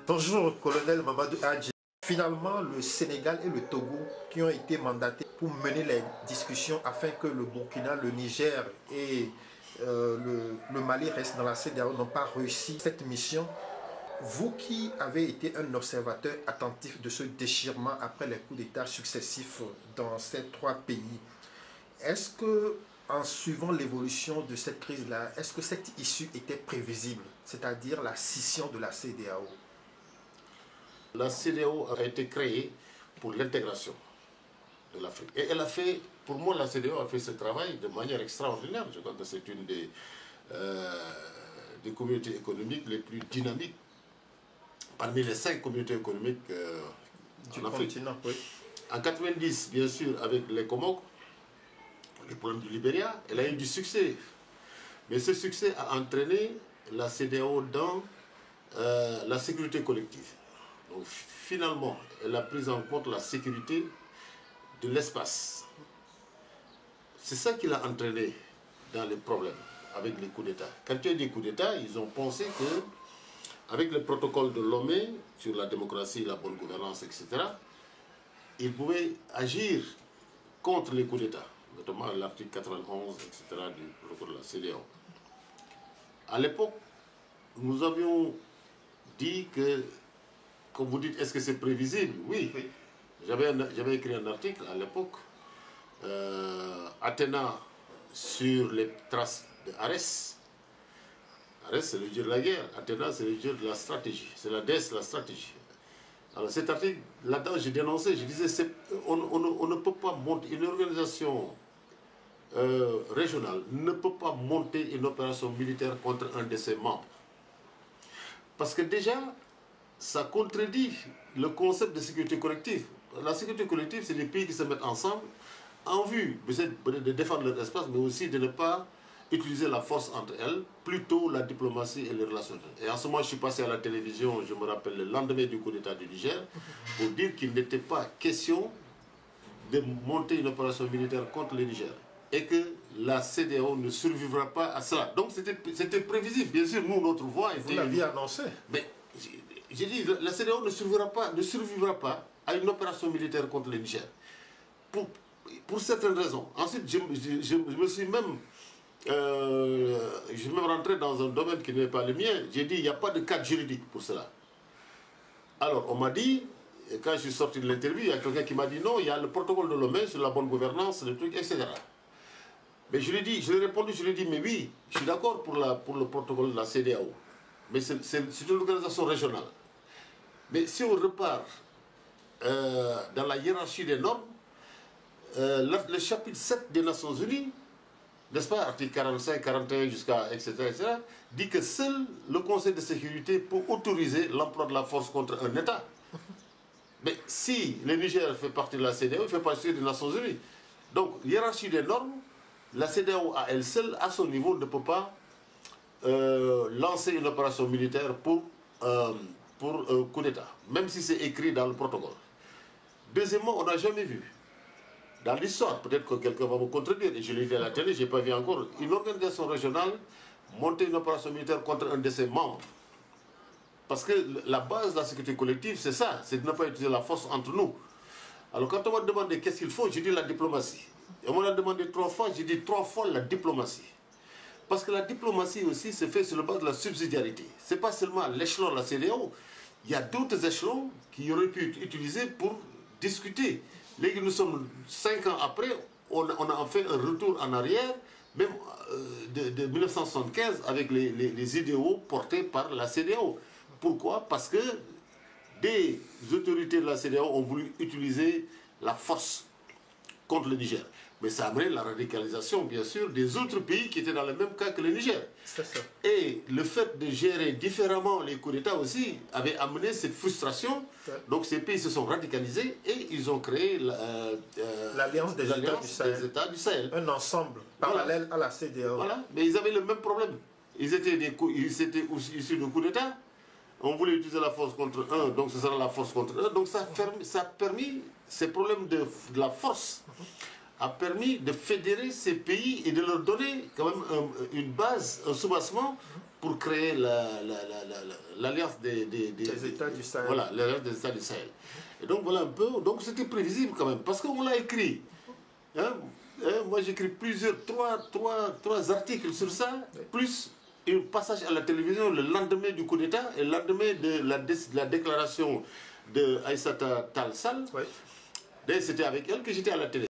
Bonjour, colonel Mamadou Hadji. Finalement, le Sénégal et le Togo qui ont été mandatés pour mener les discussions afin que le Burkina, le Niger et le Mali restent dans la CEDEAO n'ont pas réussi cette mission. Vous qui avez été un observateur attentif de ce déchirement après les coups d'État successifs dans ces trois pays, est-ce que, en suivant l'évolution de cette crise-là, est-ce que cette issue était prévisible, c'est-à-dire la scission de la CEDEAO? La CEDEAO a été créée pour l'intégration de l'Afrique. Et elle a fait, pour moi, la CEDEAO a fait ce travail de manière extraordinaire. Je crois que c'est une des communautés économiques les plus dynamiques parmi les 5 communautés économiques du en Afrique. Continent, oui. En 90, bien sûr, avec les Comores, le problème du Libéria, elle a eu du succès. Mais ce succès a entraîné la CEDEAO dans la sécurité collective. Donc finalement, elle a pris en compte la sécurité de l'espace. C'est ça qui l'a entraîné dans les problèmes avec les coups d'État. Quand il y a eu des coups d'État, ils ont pensé que avec le protocole de Lomé sur la démocratie, la bonne gouvernance, etc., ils pouvaient agir contre les coups d'État, notamment l'article 91, etc. du protocole de la CEDEAO. À l'époque, nous avions dit que, comme vous dites, est-ce que c'est prévisible? Oui. Oui. J'avais écrit un article à l'époque, Athéna sur les traces de Arès. Arès, c'est le dieu de la guerre. Athéna, c'est le dieu de la stratégie. C'est la déesse de la stratégie. Alors cet article, là-dedans, j'ai dénoncé, je disais, on ne peut pas monter une organisation régionale, ne peut pas monter une opération militaire contre un de ses membres. Parce que déjà, ça contredit le concept de sécurité collective. La sécurité collective, c'est les pays qui se mettent ensemble en vue de défendre leur espace, mais aussi de ne pas utiliser la force entre elles, plutôt la diplomatie et les relations. Et en ce moment, je suis passé à la télévision, je me rappelle, le lendemain du coup d'État du Niger, pour dire qu'il n'était pas question de monter une opération militaire contre le Niger. Et que la CEDEAO ne survivra pas à cela. Donc c'était prévisible. Bien sûr, nous, notre voix était... Vous l'aviez annoncé. Mais j'ai dit, la CEDEAO ne survivra pas à une opération militaire contre le Niger. Pour certaines raisons. Ensuite, je me suis même... je suis même rentré dans un domaine qui n'est pas le mien. J'ai dit, il n'y a pas de cadre juridique pour cela. Alors, on m'a dit, quand je suis sorti de l'interview, il y a quelqu'un qui m'a dit, non, il y a le protocole de Lomé sur la bonne gouvernance, le truc, etc. Mais je lui ai répondu, je lui ai dit, mais oui, je suis d'accord pour le protocole de la CEDEAO. Mais c'est une organisation régionale. Mais si on repart dans la hiérarchie des normes, le chapitre 7 des Nations Unies, n'est-ce pas, article 45, 41 jusqu'à etc., dit que seul le Conseil de sécurité peut autoriser l'emploi de la force contre un État. Mais si le Niger fait partie de la CEDEAO, il fait partie des Nations Unies. Donc, hiérarchie des normes, la CEDEAO à elle seule, à son niveau, ne peut pas lancer une opération militaire pour un coup d'État, même si c'est écrit dans le protocole. Deuxièmement, on n'a jamais vu, dans l'histoire, peut-être que quelqu'un va me contredire, et je l'ai dit à la télé, je n'ai pas vu encore, une organisation régionale monter une opération militaire contre un de ses membres. Parce que la base de la sécurité collective, c'est ça, c'est de ne pas utiliser la force entre nous. Alors quand on m'a demandé qu'est-ce qu'il faut, j'ai dit la diplomatie. Et on m'a demandé 3 fois, j'ai dit 3 fois la diplomatie. Parce que la diplomatie aussi se fait sur la base de la subsidiarité. Ce n'est pas seulement l'échelon de la CEDEAO, il y a d'autres échelons qui auraient pu être utilisés pour discuter. Là, nous sommes 5 ans après, on a fait un retour en arrière, même de 1975, avec les idéaux portés par la CEDEAO. Pourquoi? Parce que des autorités de la CEDEAO ont voulu utiliser la force contre le Niger. Mais ça a amené la radicalisation, bien sûr, des autres pays qui étaient dans le même cas que le Niger. C'est ça. Et le fait de gérer différemment les coups d'État aussi avait amené cette frustration. Ouais. Donc ces pays se sont radicalisés et ils ont créé l'Alliance des États du Sahel. Un ensemble parallèle à la CEDEAO. Voilà, mais ils avaient le même problème. Ils étaient issus de coups d'État. On voulait utiliser la force contre un, donc ce sera la force contre un. Donc ça a permis, ces problèmes de la force a permis de fédérer ces pays et de leur donner quand même une base, un soubassement pour créer l'alliance des États du Sahel. Voilà, l'alliance des États du Sahel. Et donc voilà un peu, donc c'était prévisible quand même, parce qu'on l'a écrit. Hein, moi j'écris trois articles sur ça, plus un passage à la télévision le lendemain du coup d'État et le lendemain de la déclaration de Aïssata Tall Sall. Oui. C'était avec elle que j'étais à la télé.